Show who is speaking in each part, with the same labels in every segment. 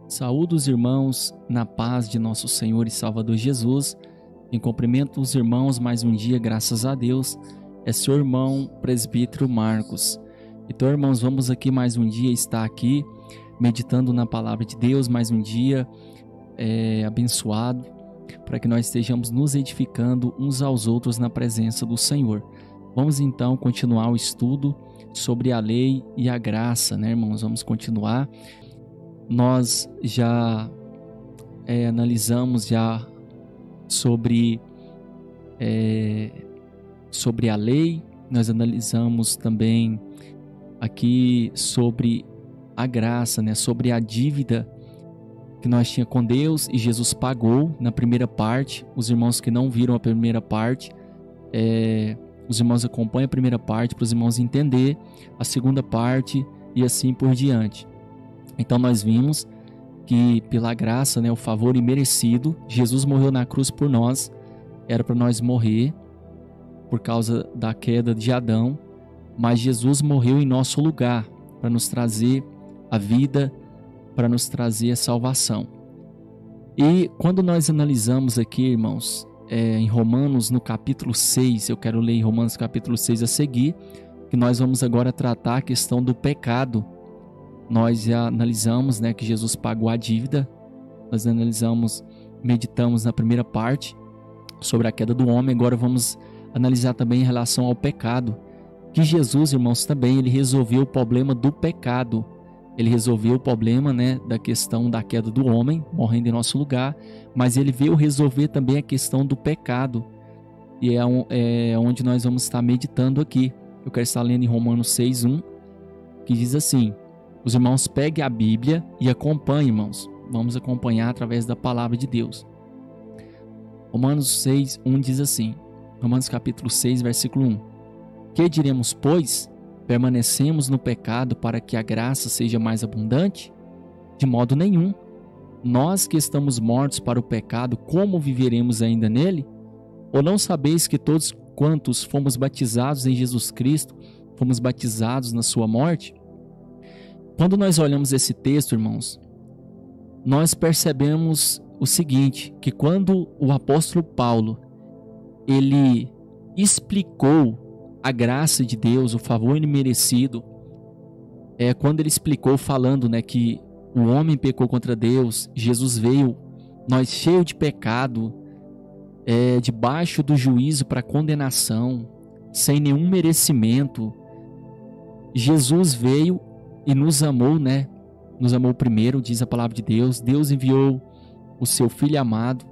Speaker 1: Saúdo os irmãos na paz de nosso Senhor e Salvador Jesus. Em cumprimento os irmãos mais um dia, graças a Deus. É seu irmão presbítero Marcos. Então, irmãos, vamos aqui mais um dia estar aqui meditando na palavra de Deus, mais um dia abençoado, para que nós estejamos nos edificando uns aos outros na presença do Senhor. Vamos então continuar o estudo sobre a lei e a graça, né, irmãos? Vamos continuar. Nós já analisamos sobre a lei, nós analisamos também aqui sobre a graça, né? Sobre a dívida que nós tínhamos com Deus e Jesus pagou na primeira parte. Os irmãos que não viram a primeira parte, os irmãos acompanham a primeira parte para os irmãos entender a segunda parte e assim por diante. Então nós vimos que pela graça, né, o favor imerecido, Jesus morreu na cruz por nós. Era para nós morrer por causa da queda de Adão, mas Jesus morreu em nosso lugar para nos trazer a vida, para nos trazer a salvação. E quando nós analisamos aqui, irmãos, em Romanos no capítulo 6, eu quero ler em Romanos capítulo 6 a seguir, que nós vamos agora tratar a questão do pecado. Nós já analisamos, né, que Jesus pagou a dívida. Nós meditamos na primeira parte sobre a queda do homem. Agora vamos analisar também em relação ao pecado, que Jesus, irmãos, também ele resolveu o problema do pecado. Ele resolveu o problema, né, da questão da queda do homem, morrendo em nosso lugar, mas ele veio resolver também a questão do pecado. E é onde nós vamos estar meditando aqui. Eu quero estar lendo em Romanos 6:1, que diz assim: os irmãos peguem a Bíblia e acompanhem, irmãos. Vamos acompanhar através da palavra de Deus. Romanos 6:1 diz assim, Romanos capítulo 6, versículo 1. Que diremos, pois? Permanecemos no pecado para que a graça seja mais abundante? De modo nenhum. Nós que estamos mortos para o pecado, como viveremos ainda nele? Ou não sabeis que todos quantos fomos batizados em Jesus Cristo, fomos batizados na sua morte? Quando nós olhamos esse texto, irmãos, nós percebemos o seguinte, que quando o apóstolo Paulo, ele explicou a graça de Deus, o favor imerecido, quando ele explicou falando, né, que o homem pecou contra Deus, Jesus veio, nós cheios de pecado, debaixo do juízo para condenação, sem nenhum merecimento, Jesus veio e nos amou, né? Nos amou primeiro, diz a palavra de Deus. Deus enviou o seu Filho amado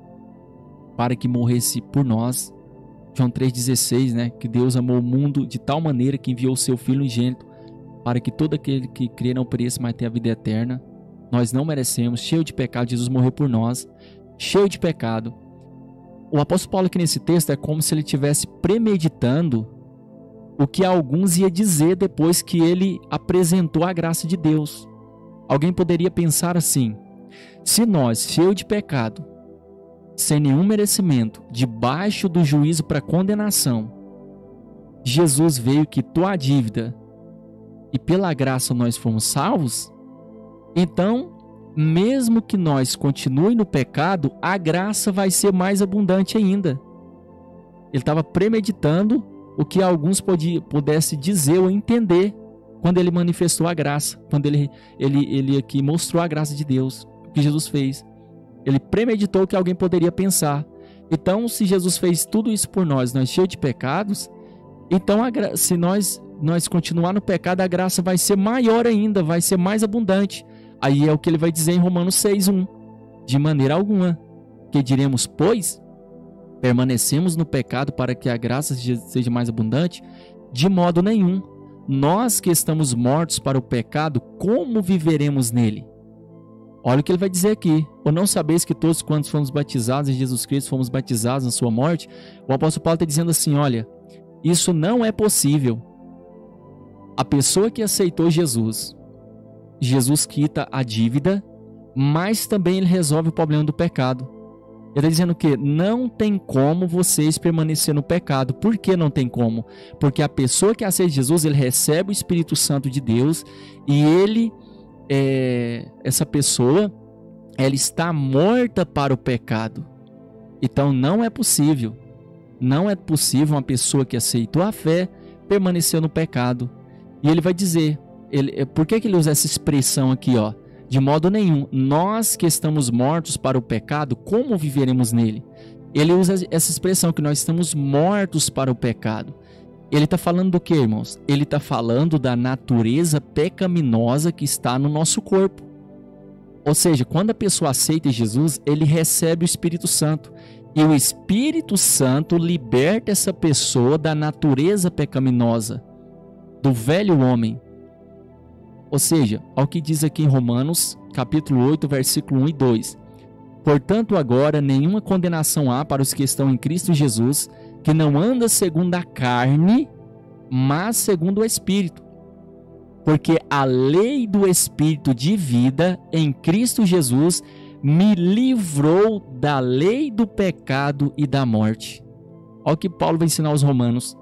Speaker 1: para que morresse por nós. João 3,16, né? Que Deus amou o mundo de tal maneira que enviou o seu Filho unigênito para que todo aquele que crê não pereça, mas tenha a vida eterna. Nós não merecemos, cheio de pecado, Jesus morreu por nós, cheio de pecado. O apóstolo Paulo aqui nesse texto é como se ele estivesse premeditando o que alguns ia dizer depois que ele apresentou a graça de Deus. Alguém poderia pensar assim: se nós, cheio de pecado, sem nenhum merecimento, debaixo do juízo para condenação, Jesus veio, quitou a dívida e pela graça nós fomos salvos, então, mesmo que nós continuemos no pecado, a graça vai ser mais abundante ainda. Ele estava premeditando o que alguns pudessem dizer ou entender quando ele manifestou a graça, quando ele aqui mostrou a graça de Deus, o que Jesus fez. Ele premeditou o que alguém poderia pensar. Então, se Jesus fez tudo isso por nós, nós cheios de pecados, então se nós continuar no pecado, a graça vai ser maior ainda, vai ser mais abundante. Aí é o que ele vai dizer em Romanos 6:1. De maneira alguma. Que diremos, pois? Permanecemos no pecado para que a graça seja mais abundante? De modo nenhum. Nós que estamos mortos para o pecado, como viveremos nele? Olha o que ele vai dizer aqui. Ou não sabeis que todos quantos fomos batizados em Jesus Cristo, fomos batizados na sua morte? O apóstolo Paulo está dizendo assim, olha, isso não é possível. A pessoa que aceitou Jesus quita a dívida, mas também ele resolve o problema do pecado. Ele está dizendo que não tem como vocês permanecer no pecado. Por que não tem como? Porque a pessoa que aceita Jesus, ele recebe o Espírito Santo de Deus e essa pessoa, ela está morta para o pecado. Então não é possível uma pessoa que aceitou a fé permanecer no pecado. E ele vai dizer, por que ele usa essa expressão aqui, ó? De modo nenhum. Nós que estamos mortos para o pecado, como viveremos nele? Ele usa essa expressão que nós estamos mortos para o pecado. Ele está falando do que, irmãos? Ele está falando da natureza pecaminosa que está no nosso corpo. Ou seja, quando a pessoa aceita Jesus, ele recebe o Espírito Santo. E o Espírito Santo liberta essa pessoa da natureza pecaminosa, do velho homem. Ou seja, ao que diz aqui em Romanos, capítulo 8, versículo 1 e 2. Portanto, agora nenhuma condenação há para os que estão em Cristo Jesus, que não anda segundo a carne, mas segundo o Espírito. Porque a lei do Espírito de vida em Cristo Jesus me livrou da lei do pecado e da morte. Olha o que Paulo vai ensinar aos romanos.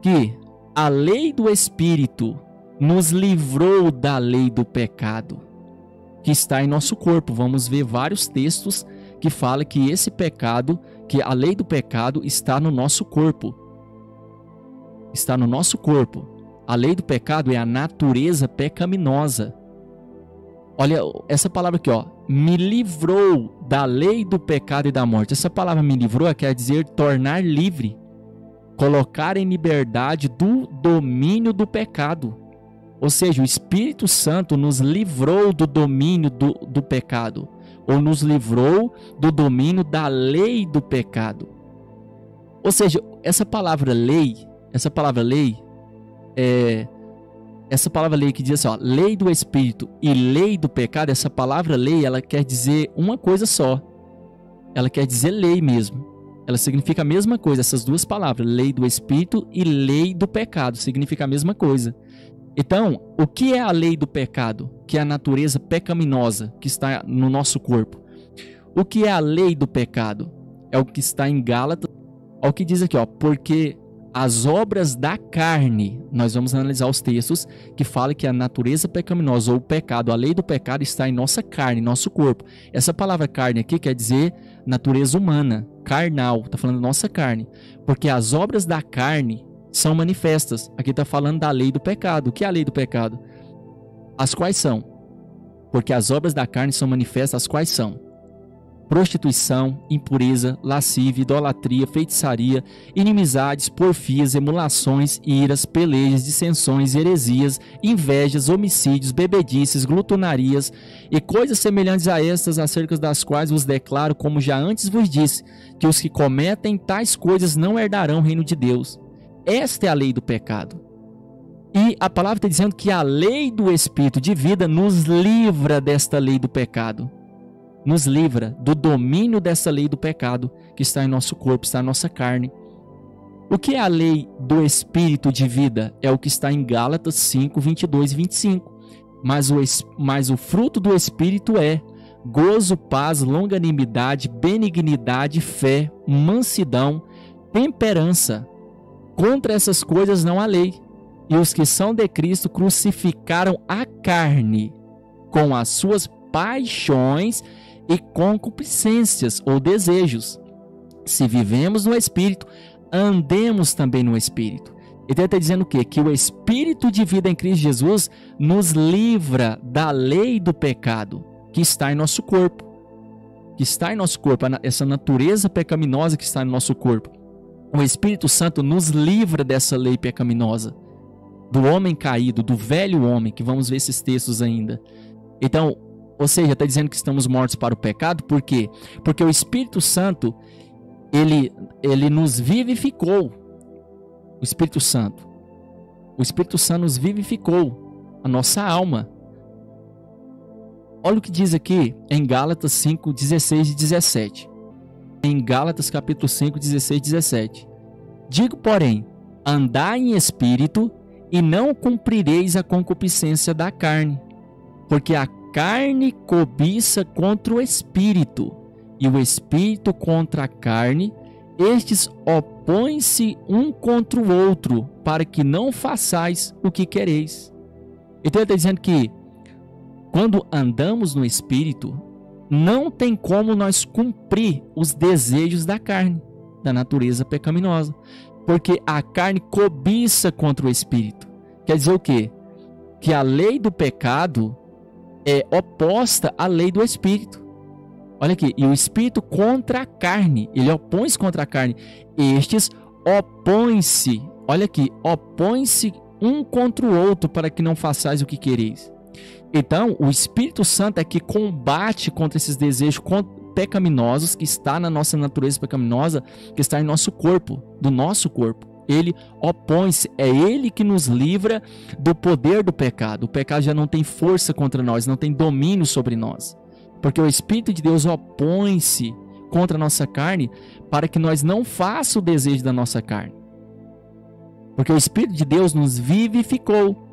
Speaker 1: Que a lei do Espírito nos livrou da lei do pecado, que está em nosso corpo. Vamos ver vários textos que falam que esse pecado, que a lei do pecado está no nosso corpo. Está no nosso corpo. A lei do pecado é a natureza pecaminosa. Olha essa palavra aqui, ó. Me livrou da lei do pecado e da morte. Essa palavra me livrou quer dizer tornar livre. Colocar em liberdade do domínio do pecado. Ou seja, o Espírito Santo nos livrou do domínio do pecado. Ou nos livrou do domínio da lei do pecado. Ou seja, essa palavra lei que diz assim, ó, lei do Espírito e lei do pecado, essa palavra lei, ela quer dizer uma coisa só. Ela quer dizer lei mesmo. Ela significa a mesma coisa, essas duas palavras, lei do Espírito e lei do pecado, significa a mesma coisa. Então, o que é a lei do pecado? Que é a natureza pecaminosa que está no nosso corpo. O que é a lei do pecado? É o que está em Gálatas. Olha o que diz aqui, ó, porque as obras da carne, nós vamos analisar os textos que falam que a natureza pecaminosa ou o pecado, a lei do pecado está em nossa carne, em nosso corpo. Essa palavra carne aqui quer dizer natureza humana, carnal, está falando da nossa carne. Porque as obras da carne são manifestas. Aqui está falando da lei do pecado. O que é a lei do pecado? As quais são? Porque as obras da carne são manifestas, as quais são? Prostituição, impureza, lascívia, idolatria, feitiçaria, inimizades, porfias, emulações, iras, pelejas, dissensões, heresias, invejas, homicídios, bebedices, glutonarias e coisas semelhantes a estas, acerca das quais vos declaro, como já antes vos disse, que os que cometem tais coisas não herdarão o reino de Deus. Esta é a lei do pecado. E a palavra está dizendo que a lei do Espírito de vida nos livra desta lei do pecado. Nos livra do domínio dessa lei do pecado que está em nosso corpo, está em nossa carne. O que é a lei do Espírito de vida? É o que está em Gálatas 5, 22 e 25. Mas o fruto do Espírito é gozo, paz, longanimidade, benignidade, fé, mansidão, temperança. Contra essas coisas não há lei. E os que são de Cristo crucificaram a carne com as suas paixões e concupiscências ou desejos. Se vivemos no Espírito, andemos também no Espírito. Então ele está dizendo o quê? Que o Espírito de vida em Cristo Jesus nos livra da lei do pecado que está em nosso corpo. Que está em nosso corpo, essa natureza pecaminosa que está no nosso corpo. O Espírito Santo nos livra dessa lei pecaminosa, do homem caído, do velho homem, que vamos ver esses textos ainda. Então, ou seja, está dizendo que estamos mortos para o pecado, por quê? Porque o Espírito Santo, ele nos vivificou. O Espírito Santo nos vivificou, a nossa alma. Olha o que diz aqui em Gálatas 5, 16 e 17. Em Gálatas capítulo 5, 16 e 17. Digo, porém, andai em espírito e não cumprireis a concupiscência da carne, porque a carne cobiça contra o espírito, e o espírito contra a carne, estes opõem-se um contra o outro, para que não façais o que quereis. Então ele está dizendo que quando andamos no espírito, não tem como nós cumprir os desejos da carne, da natureza pecaminosa. Porque a carne cobiça contra o espírito. Quer dizer o quê? Que a lei do pecado é oposta à lei do espírito. Olha aqui, e o espírito contra a carne, ele opõe-se contra a carne. Estes opõem-se, olha aqui, opõem-se um contra o outro para que não façais o que quereis. Então, o Espírito Santo é que combate contra esses desejos pecaminosos que está na nossa natureza pecaminosa, que está em nosso corpo, do nosso corpo. Ele opõe-se, é ele que nos livra do poder do pecado. O pecado já não tem força contra nós, não tem domínio sobre nós. Porque o Espírito de Deus opõe-se contra a nossa carne para que nós não façamos o desejo da nossa carne. Porque o Espírito de Deus nos vivificou.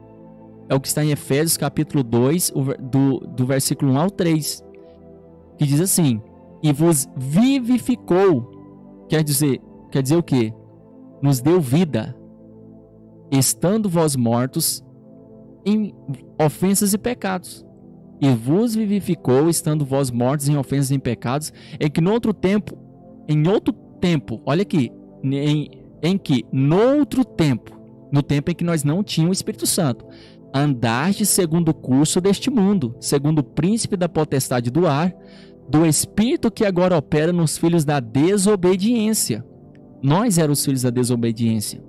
Speaker 1: É o que está em Efésios capítulo 2, do versículo 1 ao 3. Que diz assim: e vos vivificou. Quer dizer o quê? Nos deu vida, estando vós mortos em ofensas e pecados. E vos vivificou, estando vós mortos em ofensas e em pecados, em que no outro tempo, olha aqui, no tempo em que nós não tínhamos o Espírito Santo, andaste segundo o curso deste mundo, segundo o príncipe da potestade do ar, do espírito que agora opera nos filhos da desobediência. Nós éramos filhos da desobediência,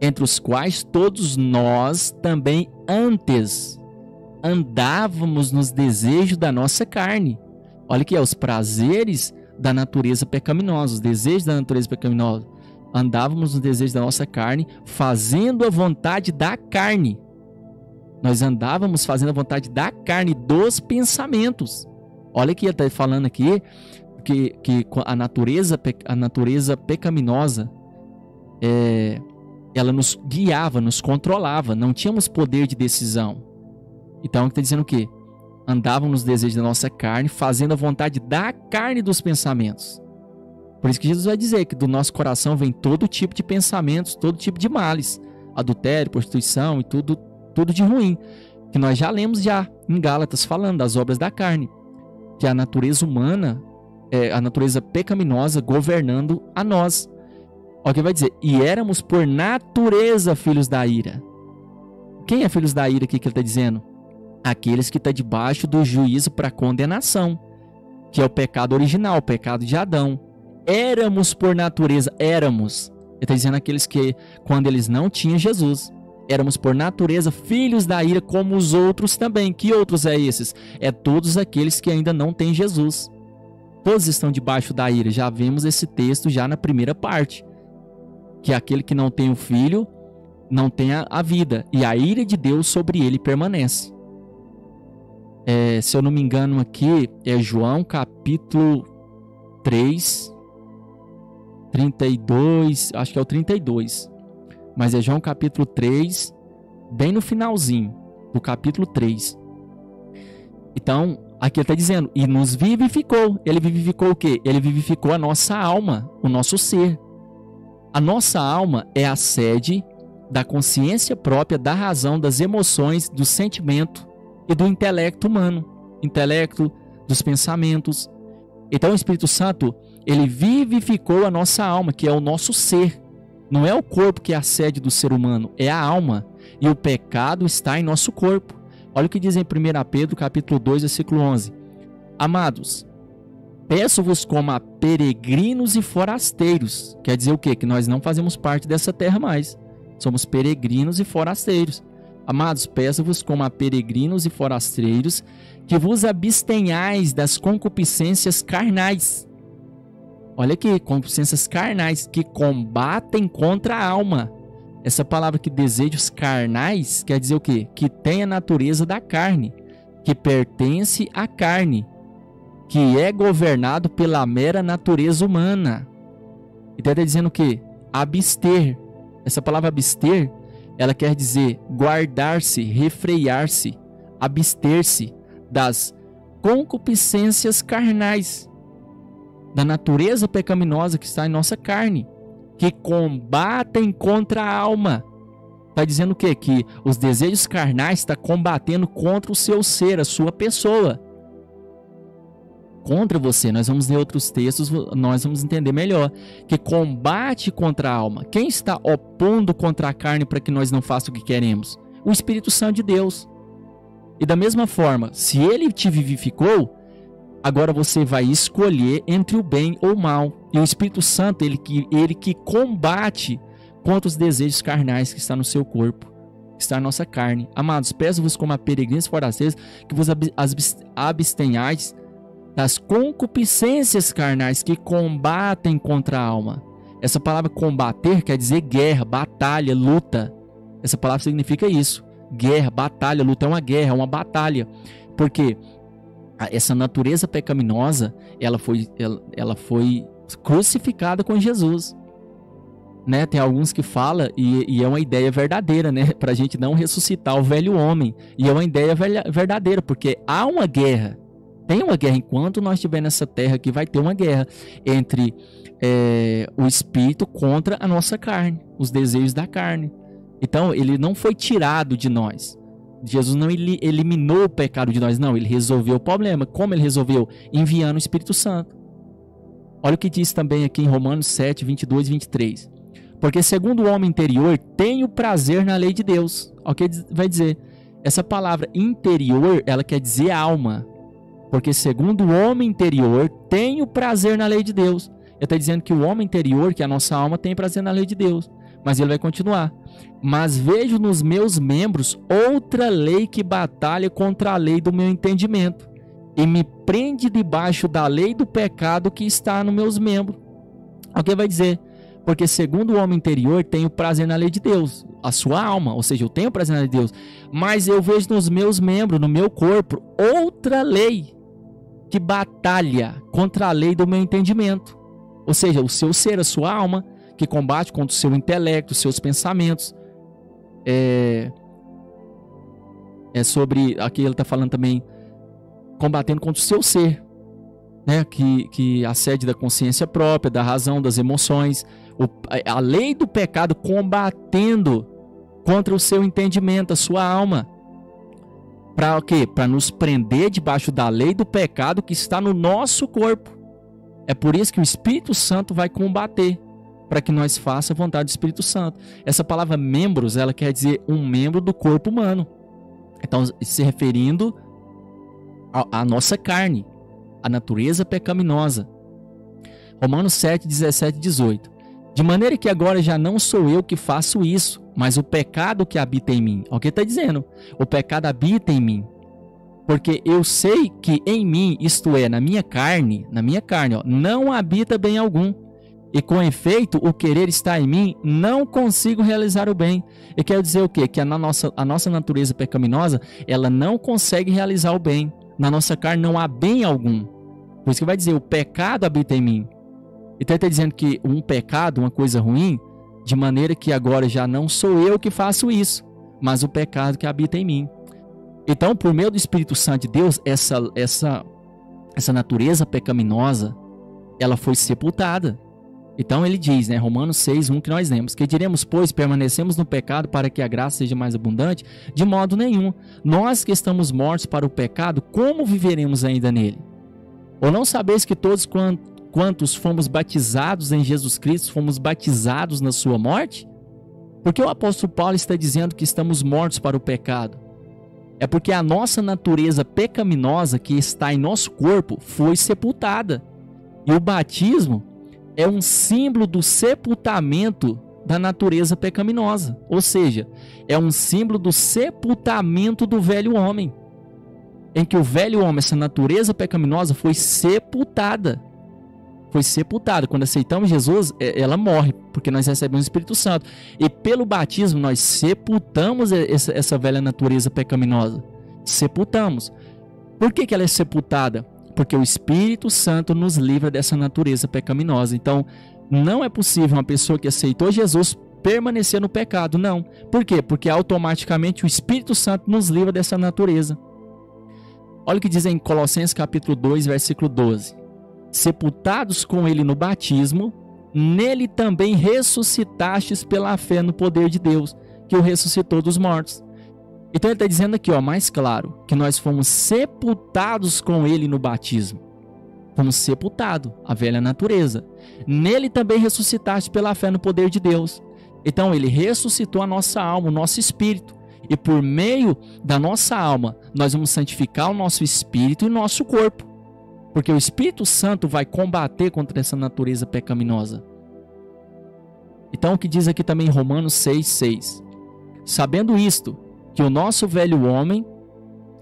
Speaker 1: entre os quais todos nós também antes andávamos nos desejos da nossa carne. Olha aqui, os prazeres da natureza pecaminosa, os desejos da natureza pecaminosa. Andávamos nos desejos da nossa carne, fazendo a vontade da carne. Nós andávamos fazendo a vontade da carne, dos pensamentos. Olha aqui, ele está falando aqui que a natureza pecaminosa, ela nos guiava, nos controlava, não tínhamos poder de decisão. Então, está dizendo o quê? Andávamos nos desejos da nossa carne, fazendo a vontade da carne e dos pensamentos. Por isso que Jesus vai dizer que do nosso coração vem todo tipo de pensamentos, todo tipo de males, adultério, prostituição e tudo de ruim, que nós já lemos em Gálatas falando das obras da carne, que a natureza humana, a natureza pecaminosa governando a nós. Olha o que vai dizer: e éramos por natureza filhos da ira. Quem é filhos da ira aqui que ele está dizendo? Aqueles que estão debaixo do juízo para condenação, que é o pecado original, o pecado de Adão. Éramos por natureza, éramos. Ele está dizendo aqueles que, quando eles não tinham Jesus, éramos por natureza filhos da ira como os outros também. Que outros é esses? É todos aqueles que ainda não têm Jesus. Todos estão debaixo da ira. Já vimos esse texto já na primeira parte. Que aquele que não tem o filho, não tem a vida. E a ira de Deus sobre ele permanece. Se eu não me engano aqui, é João capítulo 3, 32, acho que é o 32. Mas é João capítulo 3, bem no finalzinho do capítulo 3. Então, aqui ele está dizendo, e nos vivificou. Ele vivificou o quê? Ele vivificou a nossa alma, o nosso ser. A nossa alma é a sede da consciência própria, da razão, das emoções, do sentimento e do intelecto humano. Intelecto, dos pensamentos. Então, o Espírito Santo, ele vivificou a nossa alma, que é o nosso ser. Não é o corpo que é a sede do ser humano, é a alma. E o pecado está em nosso corpo. Olha o que diz em 1 Pedro capítulo 2, versículo 11. Amados, peço-vos como a peregrinos e forasteiros. Quer dizer o quê? Que nós não fazemos parte dessa terra mais. Somos peregrinos e forasteiros. Amados, peço-vos como a peregrinos e forasteiros, que vos abstenhais das concupiscências carnais. Olha aqui, concupiscências carnais que combatem contra a alma. Essa palavra que desejos carnais quer dizer o quê? Que tem a natureza da carne, que pertence à carne, que é governado pela mera natureza humana. Então está dizendo o quê? Abster. Essa palavra abster, ela quer dizer guardar-se, refrear-se, abster-se das concupiscências carnais, da natureza pecaminosa que está em nossa carne, que combatem contra a alma. Está dizendo o quê? Que os desejos carnais estão combatendo contra o seu ser, a sua pessoa. contra você. Nós vamos ler outros textos, nós vamos entender melhor. Que combate contra a alma. Quem está opondo contra a carne para que nós não façamos o que queremos? O Espírito Santo de Deus. E da mesma forma, se ele te vivificou, agora você vai escolher entre o bem ou o mal. E o Espírito Santo, ele que combate contra os desejos carnais que está no seu corpo, que está na nossa carne. Amados, peço-vos como a peregrinos forasteiros que vos abstenhais das concupiscências carnais que combatem contra a alma. Essa palavra combater quer dizer guerra, batalha, luta. Essa palavra significa isso. Guerra, batalha, luta é uma guerra, é uma batalha. Porque essa natureza pecaminosa, ela foi crucificada com Jesus. Né? Tem alguns que falam, e é uma ideia verdadeira, né? Para a gente não ressuscitar o velho homem. E é uma ideia verdadeira, porque há uma guerra. Tem uma guerra. Enquanto nós estivermos nessa terra aqui, vai ter uma guerra entre o espírito contra a nossa carne, os desejos da carne. Então, ele não foi tirado de nós. Jesus não eliminou o pecado de nós, não. Ele resolveu o problema. Como ele resolveu? Enviando o Espírito Santo. Olha o que diz também aqui em Romanos 7, 22 e 23. Porque segundo o homem interior, tenho prazer na lei de Deus. Olha o que vai dizer. Essa palavra interior, ela quer dizer alma. Porque segundo o homem interior, tenho prazer na lei de Deus. Ele está dizendo que o homem interior, que é a nossa alma, tem prazer na lei de Deus. Mas ele vai continuar. Mas vejo nos meus membros outra lei que batalha contra a lei do meu entendimento e me prende debaixo da lei do pecado que está nos meus membros. O que vai dizer? Porque segundo o homem interior, tenho prazer na lei de Deus, a sua alma, ou seja, eu tenho prazer na lei de Deus, mas eu vejo nos meus membros, no meu corpo, outra lei que batalha contra a lei do meu entendimento. Ou seja, o seu ser, a sua alma, que combate contra o seu intelecto, os seus pensamentos. É sobre, aqui ele está falando também, combatendo contra o seu ser, né? Que a sede da consciência própria, da razão, das emoções, a lei do pecado combatendo contra o seu entendimento, a sua alma. Para o quê? Para nos prender debaixo da lei do pecado que está no nosso corpo. É por isso que o Espírito Santo vai combater, para que nós façamos a vontade do Espírito Santo. Essa palavra membros, ela quer dizer um membro do corpo humano. Então, se referindo à nossa carne, à natureza pecaminosa. Romanos 7, 17 e 18. De maneira que agora já não sou eu que faço isso, mas o pecado que habita em mim. Olha o que ele está dizendo. O pecado habita em mim. Porque eu sei que em mim, isto é, na minha carne, ó, não habita bem algum. E com efeito, o querer está em mim, não consigo realizar o bem. E quer dizer o quê? Que a nossa natureza pecaminosa, ela não consegue realizar o bem. Na nossa carne não há bem algum. Por isso que vai dizer, o pecado habita em mim. Então ele está dizendo que um pecado, uma coisa ruim, de maneira que agora já não sou eu que faço isso, mas o pecado que habita em mim. Então, por meio do Espírito Santo de Deus, essa natureza pecaminosa, ela foi sepultada. Então ele diz, né, Romanos 6, 1, que nós lemos, que diremos, pois, permanecemos no pecado para que a graça seja mais abundante? De modo nenhum. Nós que estamos mortos para o pecado, como viveremos ainda nele? Ou não sabeis que todos quantos fomos batizados em Jesus Cristo, fomos batizados na sua morte? Porque o apóstolo Paulo está dizendo que estamos mortos para o pecado? É porque a nossa natureza pecaminosa que está em nosso corpo foi sepultada. E o batismo é um símbolo do sepultamento da natureza pecaminosa. Ou seja, é um símbolo do sepultamento do velho homem. Em que o velho homem, essa natureza pecaminosa, foi sepultada. Foi sepultada. Quando aceitamos Jesus, ela morre, porque nós recebemos o Espírito Santo. E pelo batismo, nós sepultamos essa velha natureza pecaminosa. Sepultamos. Por que ela é sepultada? Porque o Espírito Santo nos livra dessa natureza pecaminosa. Então, não é possível uma pessoa que aceitou Jesus permanecer no pecado, não. Por quê? Porque automaticamente o Espírito Santo nos livra dessa natureza. Olha o que diz em Colossenses capítulo 2, versículo 12. Sepultados com ele no batismo, nele também ressuscitastes pela fé no poder de Deus, que o ressuscitou dos mortos. Então ele está dizendo aqui, ó, mais claro, que nós fomos sepultados com ele no batismo. Fomos sepultados, a velha natureza. Nele também ressuscitaste pela fé no poder de Deus. Então ele ressuscitou a nossa alma, o nosso espírito. E por meio da nossa alma, nós vamos santificar o nosso espírito e o nosso corpo. Porque o Espírito Santo vai combater contra essa natureza pecaminosa. Então o que diz aqui também em Romanos 6,6. Sabendo isto, que o nosso velho homem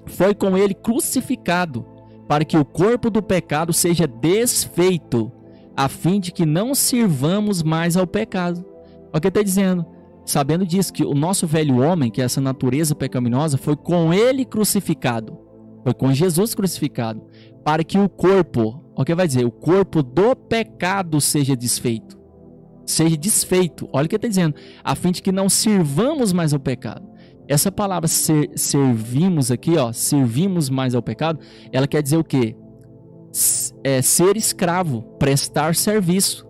Speaker 1: foi com ele crucificado, para que o corpo do pecado seja desfeito, a fim de que não sirvamos mais ao pecado. Olha o que está dizendo. Sabendo disso, que o nosso velho homem, que é essa natureza pecaminosa, foi com ele crucificado. Foi com Jesus crucificado. Para que o corpo, olha o que vai dizer, o corpo do pecado seja desfeito. Seja desfeito. Olha o que está dizendo. A fim de que não sirvamos mais ao pecado. Essa palavra servimos aqui, ó, servimos mais ao pecado, ela quer dizer o quê? Ser escravo, prestar serviço.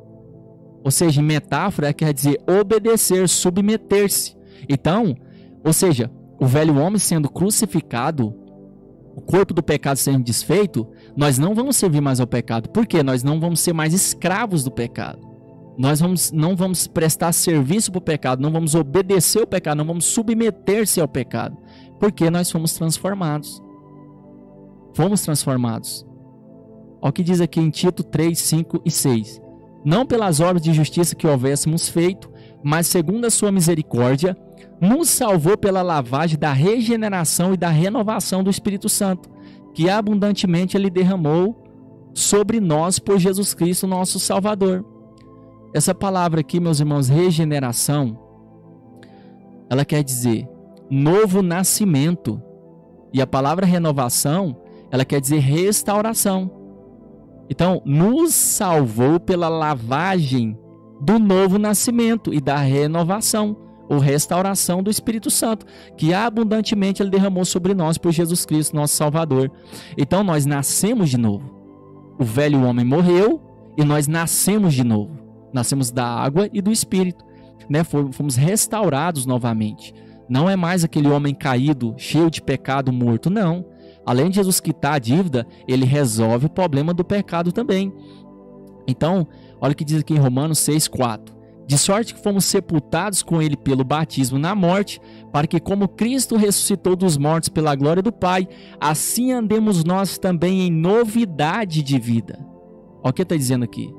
Speaker 1: Ou seja, em metáfora, quer dizer obedecer, submeter-se. Então, ou seja, o velho homem sendo crucificado, o corpo do pecado sendo desfeito, nós não vamos servir mais ao pecado. Por quê? Nós não vamos ser mais escravos do pecado. Nós não vamos prestar serviço para o pecado, não vamos obedecer ao pecado, não vamos submeter-se ao pecado. Porque nós fomos transformados. Fomos transformados. Olha o que diz aqui em Tito 3, 5 e 6. Não pelas obras de justiça que houvéssemos feito, mas segundo a sua misericórdia, nos salvou pela lavagem da regeneração e da renovação do Espírito Santo, que abundantemente Ele derramou sobre nós por Jesus Cristo, nosso Salvador. Essa palavra aqui, meus irmãos, regeneração, ela quer dizer novo nascimento. E a palavra renovação, ela quer dizer restauração. Então, nos salvou pela lavagem do novo nascimento e da renovação, ou restauração do Espírito Santo, que abundantemente Ele derramou sobre nós por Jesus Cristo, nosso Salvador. Então, nós nascemos de novo. O velho homem morreu e nós nascemos de novo. Nascemos da água e do Espírito, né? Fomos restaurados novamente. Não é mais aquele homem caído, cheio de pecado, morto, não. Além de Jesus quitar a dívida, Ele resolve o problema do pecado também. Então, olha o que diz aqui em Romanos 6,4. De sorte que fomos sepultados com Ele pelo batismo na morte, para que como Cristo ressuscitou dos mortos pela glória do Pai, assim andemos nós também em novidade de vida. Olha o que está dizendo aqui.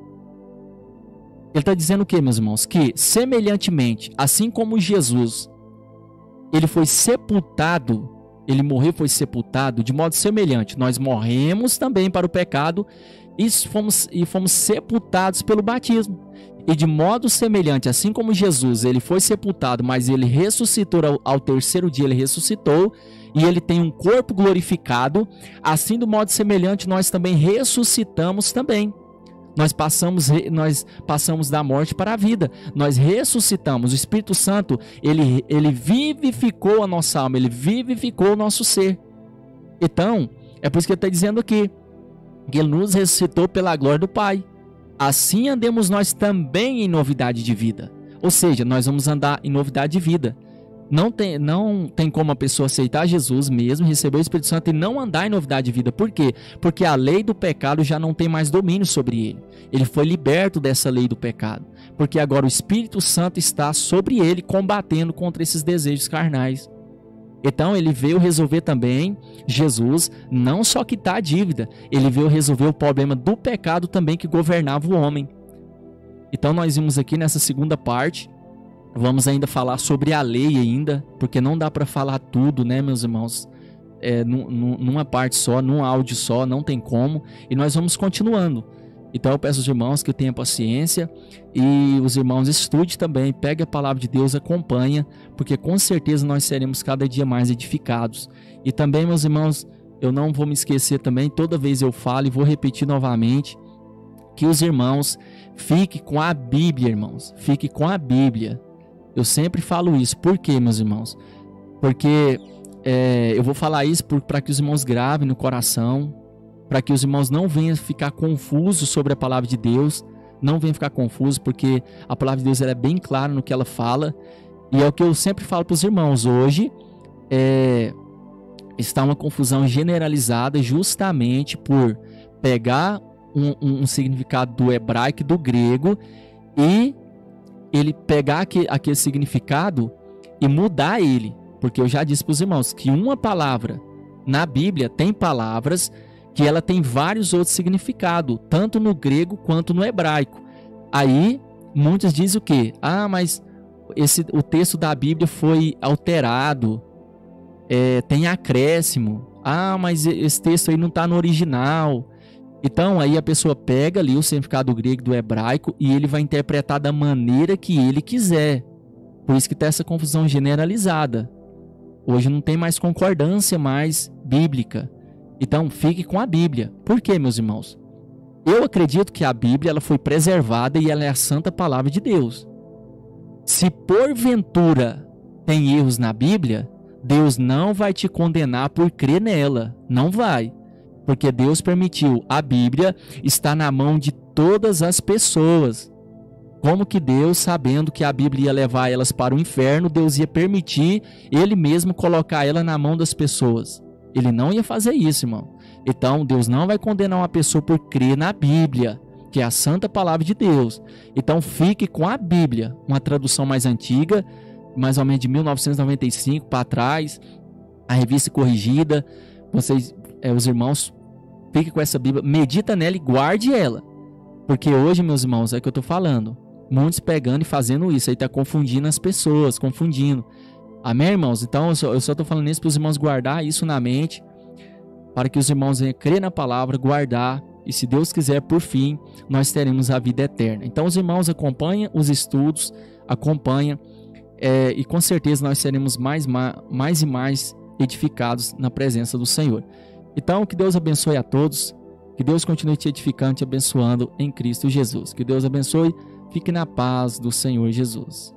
Speaker 1: Ele está dizendo o que, meus irmãos? Que, semelhantemente, assim como Jesus, ele foi sepultado, ele morreu e foi sepultado, de modo semelhante, nós morremos também para o pecado e fomos sepultados pelo batismo. E de modo semelhante, assim como Jesus, ele foi sepultado, mas ele ressuscitou ao terceiro dia, ele ressuscitou, e ele tem um corpo glorificado, assim do modo semelhante, nós também ressuscitamos também. Nós passamos da morte para a vida. Nós ressuscitamos. O Espírito Santo, ele vivificou a nossa alma. Ele vivificou o nosso ser. Então, é por isso que ele está dizendo aqui. Que ele nos ressuscitou pela glória do Pai. Assim andemos nós também em novidade de vida. Ou seja, nós vamos andar em novidade de vida. Não tem como a pessoa aceitar Jesus mesmo, receber o Espírito Santo e não andar em novidade de vida. Por quê? Porque a lei do pecado já não tem mais domínio sobre ele. Ele foi liberto dessa lei do pecado. Porque agora o Espírito Santo está sobre ele, combatendo contra esses desejos carnais. Então ele veio resolver também, Jesus, não só quitar a dívida, ele veio resolver o problema do pecado também que governava o homem. Então nós vimos aqui nessa segunda parte. Vamos ainda falar sobre a lei ainda, porque não dá para falar tudo, né, meus irmãos? Numa parte só, num áudio só, não tem como. E nós vamos continuando. Então eu peço aos irmãos que tenham paciência e os irmãos estudem também, pegue a palavra de Deus, acompanha, porque com certeza nós seremos cada dia mais edificados. E também, meus irmãos, eu não vou me esquecer também, toda vez eu falo e vou repetir novamente, que os irmãos fiquem com a Bíblia, irmãos. Fiquem com a Bíblia. Eu sempre falo isso. Por quê, meus irmãos? Porque eu vou falar isso para que os irmãos gravem no coração, para que os irmãos não venham ficar confusos sobre a palavra de Deus, não venham ficar confusos, porque a palavra de Deus ela é bem clara no que ela fala, e é o que eu sempre falo para os irmãos. Hoje está uma confusão generalizada justamente por pegar um significado do hebraico e do grego e ele pegar aquele significado e mudar ele. Porque eu já disse para os irmãos que uma palavra na Bíblia tem palavras que ela tem vários outros significados, tanto no grego quanto no hebraico. Aí, muitos dizem o quê? Ah, mas o texto da Bíblia foi alterado, tem acréscimo. Ah, mas esse texto aí não está no original. Então, aí a pessoa pega ali o significado do grego e do hebraico e ele vai interpretar da maneira que ele quiser. Por isso que está essa confusão generalizada. Hoje não tem mais concordância mais bíblica. Então, fique com a Bíblia. Por quê, meus irmãos? Eu acredito que a Bíblia ela foi preservada e ela é a santa palavra de Deus. Se porventura tem erros na Bíblia, Deus não vai te condenar por crer nela. Não vai. Porque Deus permitiu a Bíblia estar na mão de todas as pessoas. Como que Deus, sabendo que a Bíblia ia levar elas para o inferno, Deus ia permitir Ele mesmo colocar ela na mão das pessoas? Ele não ia fazer isso, irmão. Então, Deus não vai condenar uma pessoa por crer na Bíblia, que é a santa palavra de Deus. Então, fique com a Bíblia, uma tradução mais antiga, mais ou menos de 1995 para trás, a revista corrigida. Vocês, os irmãos, fiquem com essa Bíblia, medita nela e guarde ela. Porque hoje, meus irmãos, é que eu estou falando. Muitos pegando e fazendo isso, aí está confundindo as pessoas, confundindo. Amém, irmãos? Então, eu só estou falando isso para os irmãos guardar isso na mente, para que os irmãos venham crer na palavra, guardar, e se Deus quiser, por fim, nós teremos a vida eterna. Então, os irmãos acompanhem os estudos, acompanhem, e com certeza nós seremos mais e mais edificados na presença do Senhor. Então, que Deus abençoe a todos, que Deus continue te edificando, te abençoando em Cristo Jesus. Que Deus abençoe, fique na paz do Senhor Jesus.